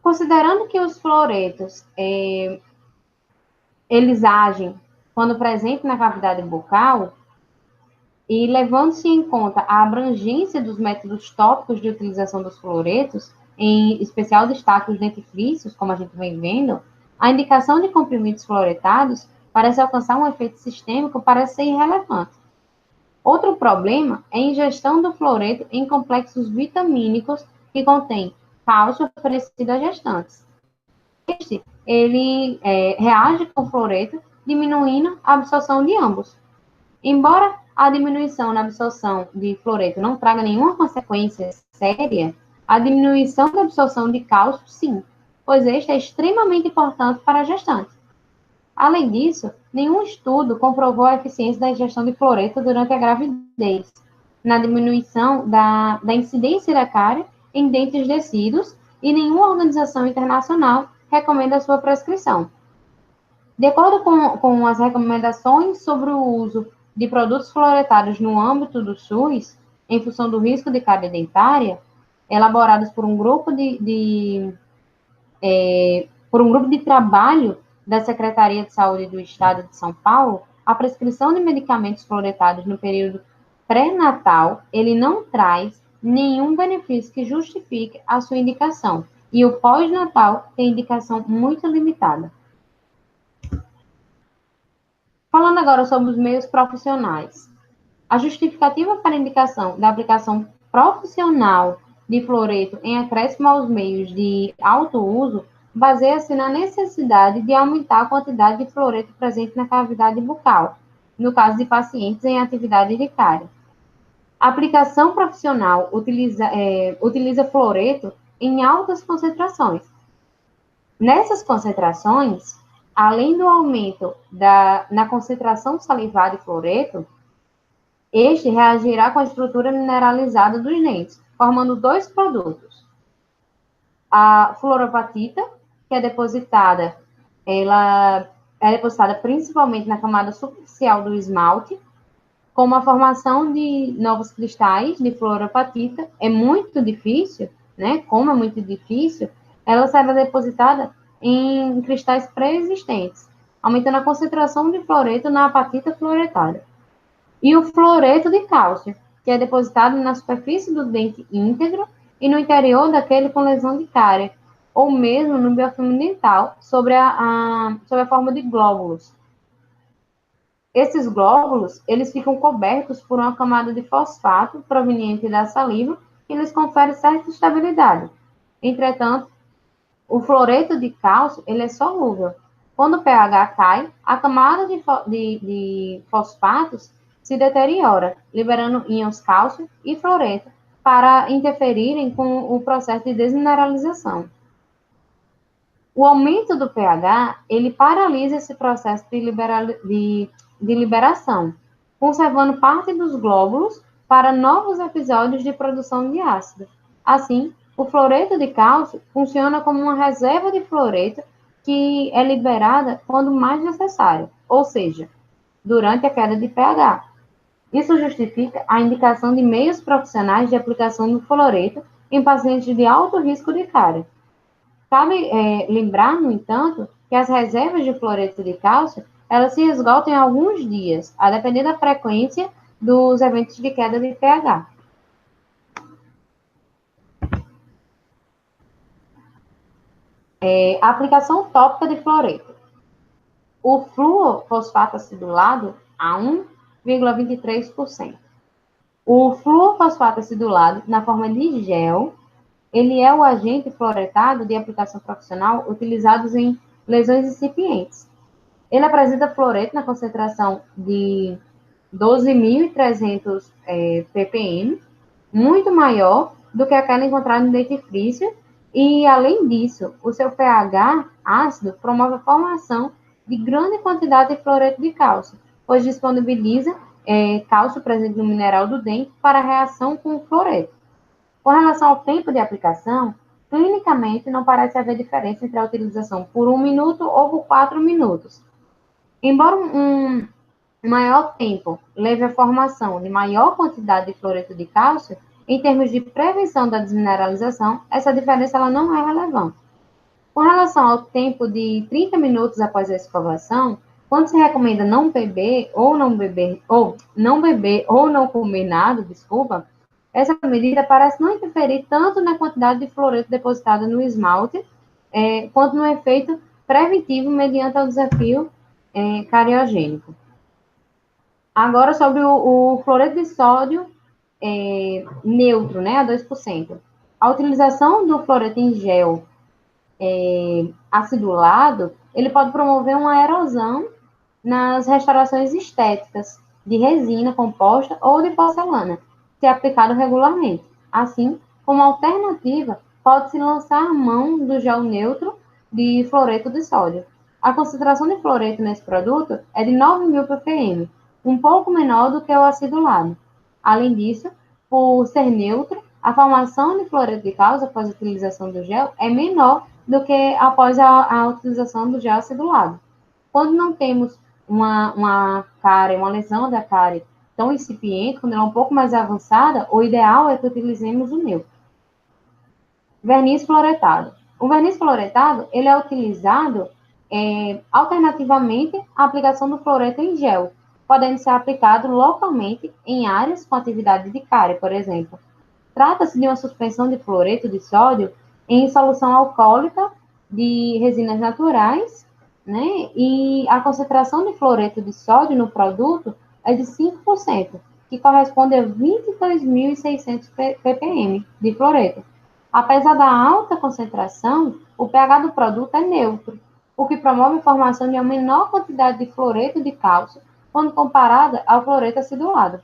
Considerando que os fluoretos eles agem quando presentes na cavidade bucal, e levando-se em conta a abrangência dos métodos tópicos de utilização dos fluoretos, em especial destaque os dentifrícios, como a gente vem vendo, a indicação de comprimidos fluoretados parece alcançar um efeito sistêmico, parece ser irrelevante. Outro problema é a ingestão do fluoreto em complexos vitamínicos que contêm cálcio oferecido a gestantes. Ele reage com o fluoreto, diminuindo a absorção de ambos. Embora a diminuição na absorção de fluoreto não traga nenhuma consequência séria, a diminuição da absorção de cálcio, sim, pois este é extremamente importante para a gestante. Além disso, nenhum estudo comprovou a eficiência da ingestão de fluoreto durante a gravidez, na diminuição da incidência da cárie em dentes descidos, e nenhuma organização internacional recomenda a sua prescrição. De acordo com as recomendações sobre o uso de produtos fluoretados no âmbito do SUS, em função do risco de cárie dentária, elaboradas por um grupo de trabalho da Secretaria de Saúde do Estado de São Paulo, a prescrição de medicamentos fluoretados no período pré-natal, ele não traz nenhum benefício que justifique a sua indicação, e o pós-natal tem indicação muito limitada. Falando agora sobre os meios profissionais. A justificativa para a indicação da aplicação profissional de fluoreto em acréscimo aos meios de alto uso baseia-se na necessidade de aumentar a quantidade de fluoreto presente na cavidade bucal, no caso de pacientes em atividade de cárie. A aplicação profissional utiliza fluoreto em altas concentrações. Nessas concentrações, além do aumento na concentração salivar de fluoreto, este reagirá com a estrutura mineralizada dos dentes, formando dois produtos. A fluoropatita, que é depositada, ela é depositada principalmente na camada superficial do esmalte, como a formação de novos cristais de fluoropatita é muito difícil, né? Como é muito difícil, ela será depositada em cristais pré-existentes, aumentando a concentração de fluoreto na apatita fluoretada. E o fluoreto de cálcio, que é depositado na superfície do dente íntegro e no interior daquele com lesão de cárie, ou mesmo no biofilme dental, sob a forma de glóbulos. Esses glóbulos, eles ficam cobertos por uma camada de fosfato proveniente da saliva, que lhes confere certa estabilidade. Entretanto, o fluoreto de cálcio, ele é solúvel. Quando o pH cai, a camada de fosfatos se deteriora, liberando íons cálcio e fluoreto para interferirem com o processo de desmineralização. O aumento do pH, ele paralisa esse processo de liberação, conservando parte dos glóbulos para novos episódios de produção de ácido. Assim, o fluoreto de cálcio funciona como uma reserva de fluoreto que é liberada quando mais necessário, ou seja, durante a queda de pH. Isso justifica a indicação de meios profissionais de aplicação do fluoreto em pacientes de alto risco de cárie. Cabe lembrar, no entanto, que as reservas de fluoreto de cálcio elas se esgotam em alguns dias, a depender da frequência dos eventos de queda de pH. A aplicação tópica de fluoreto. O fluorfosfato acidulado a 1,23%. O fluorfosfato acidulado, na forma de gel, ele é o agente fluoretado de aplicação profissional utilizado em lesões incipientes. Ele apresenta fluoreto na concentração de 12.300 ppm, muito maior do que aquela encontrada no dentifrício, e, além disso, o seu pH ácido promove a formação de grande quantidade de fluoreto de cálcio, pois disponibiliza cálcio presente no mineral do dente para a reação com o fluoreto. Com relação ao tempo de aplicação, clinicamente não parece haver diferença entre a utilização por 1 minuto ou por 4 minutos. Embora um maior tempo leve à formação de maior quantidade de fluoreto de cálcio, em termos de prevenção da desmineralização, essa diferença ela não é relevante. Com relação ao tempo de 30 minutos após a escovação, quando se recomenda não beber ou não comer nada, desculpa, essa medida parece não interferir tanto na quantidade de fluoreto depositada no esmalte, quanto no efeito preventivo mediante o desafio cariogênico. Agora, sobre o fluoreto de sódio neutro, né, a 2%. A utilização do fluoreto em gel acidulado, ele pode promover uma erosão nas restaurações estéticas de resina composta ou de porcelana, se aplicado regularmente. Assim, como alternativa, pode-se lançar a mão do gel neutro de fluoreto de sódio. A concentração de fluoreto nesse produto é de 9.000 ppm, um pouco menor do que o acidulado. Além disso, por ser neutro, a formação de fluoreto de cálcio após a utilização do gel é menor do que após a utilização do gel acidulado. Quando não temos uma cárie, uma lesão da cárie tão incipiente, quando ela é um pouco mais avançada, o ideal é que utilizemos o neutro. Verniz fluoretado. O verniz fluoretado, ele é utilizado alternativamente à aplicação do fluoreto em gel, podendo ser aplicado localmente em áreas com atividade de cárie, por exemplo. Trata-se de uma suspensão de fluoreto de sódio em solução alcoólica de resinas naturais, né? E a concentração de fluoreto de sódio no produto é de 5%, que corresponde a 22.600 ppm de fluoreto. Apesar da alta concentração, o pH do produto é neutro, o que promove a formação de uma menor quantidade de fluoreto de cálcio quando comparada ao fluoreto acidulado.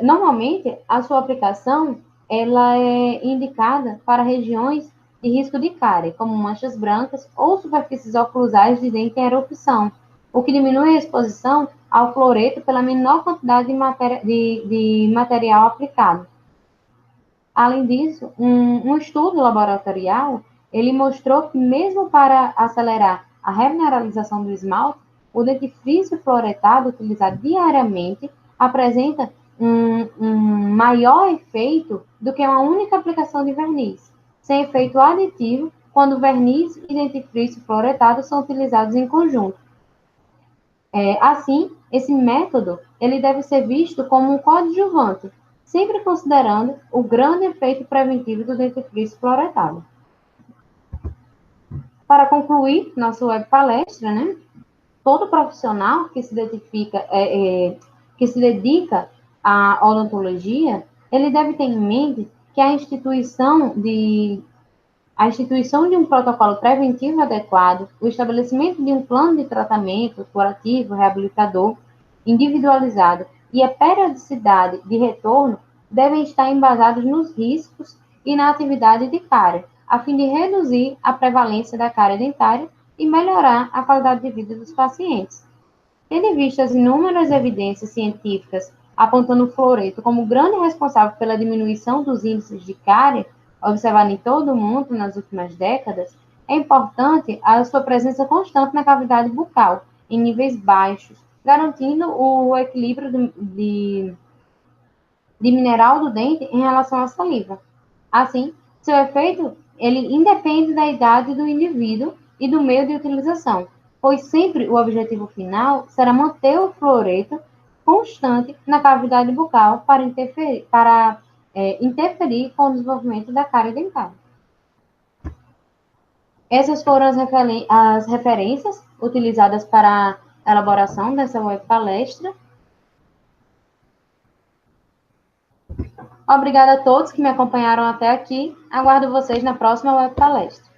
Normalmente, a sua aplicação ela é indicada para regiões de risco de cárie, como manchas brancas ou superfícies oclusais de dente em erupção, o que diminui a exposição ao fluoreto pela menor quantidade de material aplicado. Além disso, um estudo laboratorial, ele mostrou que mesmo para acelerar a remineralização do esmalte, o dentifrício fluoretado utilizado diariamente apresenta um maior efeito do que uma única aplicação de verniz, sem efeito aditivo, quando verniz e dentifrício fluoretado são utilizados em conjunto. Assim, esse método ele deve ser visto como um coadjuvante, sempre considerando o grande efeito preventivo do dentifrício fluoretado. Para concluir nossa web palestra, né, todo profissional que se dedica à odontologia, ele deve ter em mente que a instituição de um protocolo preventivo adequado, o estabelecimento de um plano de tratamento curativo, reabilitador, individualizado e a periodicidade de retorno devem estar embasados nos riscos e na atividade de cárie, a fim de reduzir a prevalência da cárie dentária e melhorar a qualidade de vida dos pacientes. Tendo em vista as inúmeras evidências científicas apontando o fluoreto como grande responsável pela diminuição dos índices de cárie observado em todo o mundo nas últimas décadas, é importante a sua presença constante na cavidade bucal, em níveis baixos, garantindo o equilíbrio de mineral do dente em relação à saliva. Assim, seu efeito ele independe da idade do indivíduo e do meio de utilização, pois sempre o objetivo final será manter o fluoreto constante na cavidade bucal para interferir com o desenvolvimento da cárie dentária. Essas foram as referências utilizadas para a elaboração dessa web palestra. Obrigada a todos que me acompanharam até aqui. Aguardo vocês na próxima web palestra.